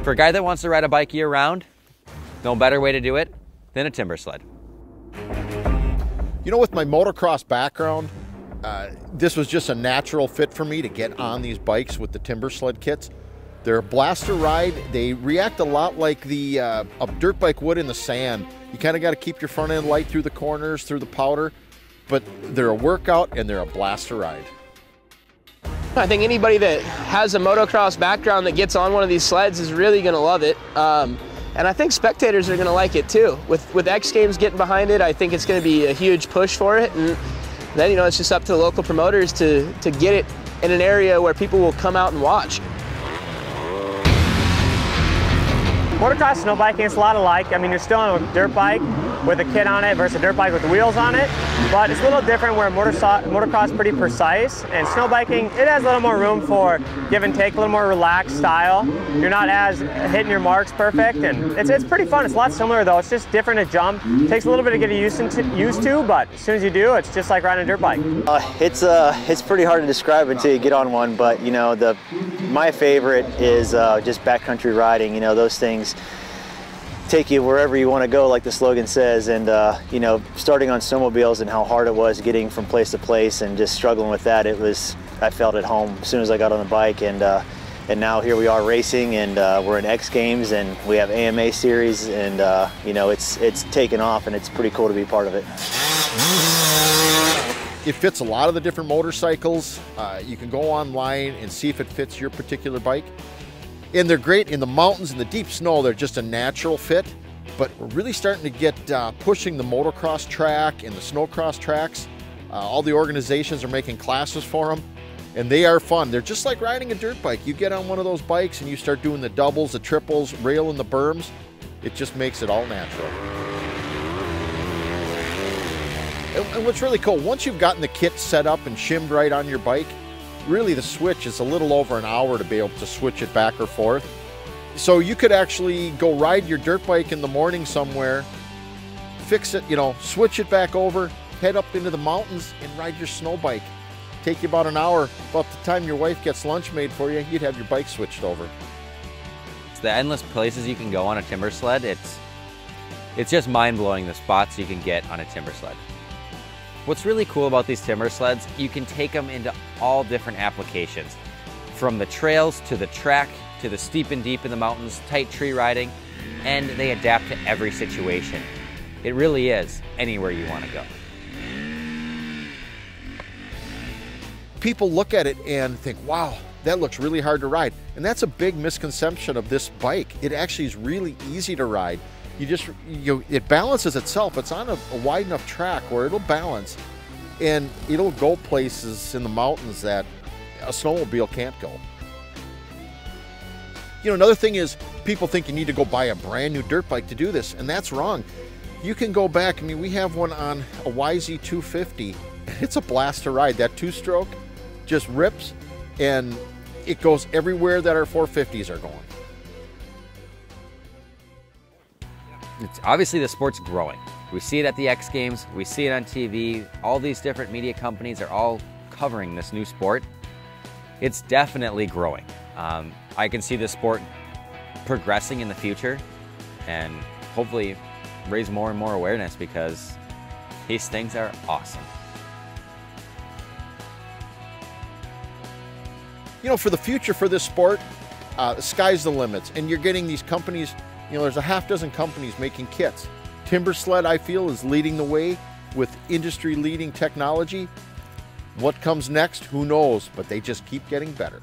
For a guy that wants to ride a bike year-round, no better way to do it than a timber sled. You know, with my motocross background, this was just a natural fit for me to get on these bikes with the Timbersled kits. They're a blaster ride. They react a lot like a dirt bike would in the sand. You kind of got to keep your front end light through the corners, through the powder, but they're a workout and they're a blaster ride. I think anybody that has a motocross background that gets on one of these sleds is really going to love it. And I think spectators are going to like it too. With X Games getting behind it, I think it's going to be a huge push for it. And then, you know, it's just up to the local promoters to get it in an area where people will come out and watch. Motocross snow biking is a lot alike. I mean, you're still on a dirt bike with a kit on it versus a dirt bike with wheels on it, but it's a little different where motocross is pretty precise, and snow biking, it has a little more room for give and take, a little more relaxed style. You're not as hitting your marks perfect, and it's pretty fun. It's a lot similar though. It's just different to jump. It takes a little bit to get used to, but as soon as you do, it's just like riding a dirt bike. It's pretty hard to describe until you get on one, but you know, my favorite is just backcountry riding. You know, those things take you wherever you want to go, like the slogan says, and you know, starting on snowmobiles and how hard it was getting from place to place and just struggling with that, I felt at home as soon as I got on the bike, and now here we are racing, and we're in X Games, and we have AMA series, and you know, it's taken off, and it's pretty cool to be part of it. It fits a lot of the different motorcycles. You can go online and see if it fits your particular bike. And they're great in the mountains and the deep snow. They're just a natural fit. But we're really starting to get pushing the motocross track and the snowcross tracks. All the organizations are making classes for them, and they are fun. They're just like riding a dirt bike. You get on one of those bikes and you start doing the doubles, the triples, railing the berms. It just makes it all natural. And what's really cool, once you've gotten the kit set up and shimmed right on your bike, really the switch is a little over an hour to be able to switch it back or forth. So you could actually go ride your dirt bike in the morning somewhere, fix it, you know, switch it back over, head up into the mountains and ride your snow bike. Take you about an hour. About the time your wife gets lunch made for you, you'd have your bike switched over. It's the endless places you can go on a timber sled. It's just mind-blowing the spots you can get on a timber sled. What's really cool about these timber sleds, you can take them into all different applications. From the trails to the track, to the steep and deep in the mountains, tight tree riding, and they adapt to every situation. It really is anywhere you want to go. People look at it and think, wow, that looks really hard to ride. And that's a big misconception of this bike. It actually is really easy to ride. It balances itself. It's on a wide enough track where it'll balance, and it'll go places in the mountains that a snowmobile can't go. You know, another thing is people think you need to go buy a brand new dirt bike to do this, and that's wrong. You can go back. I mean, we have one on a YZ250. It's a blast to ride. That two-stroke just rips, and it goes everywhere that our 450s are going. Obviously the sport's growing. We see it at the X Games, we see it on TV, all these different media companies are all covering this new sport. It's definitely growing. I can see the sport progressing in the future and hopefully raise more and more awareness, because these things are awesome. You know, for the future for this sport, the sky's the limits, and you're getting these companies. You know, there's a half dozen companies making kits. Timbersled, I feel, is leading the way with industry-leading technology. What comes next, who knows, but they just keep getting better.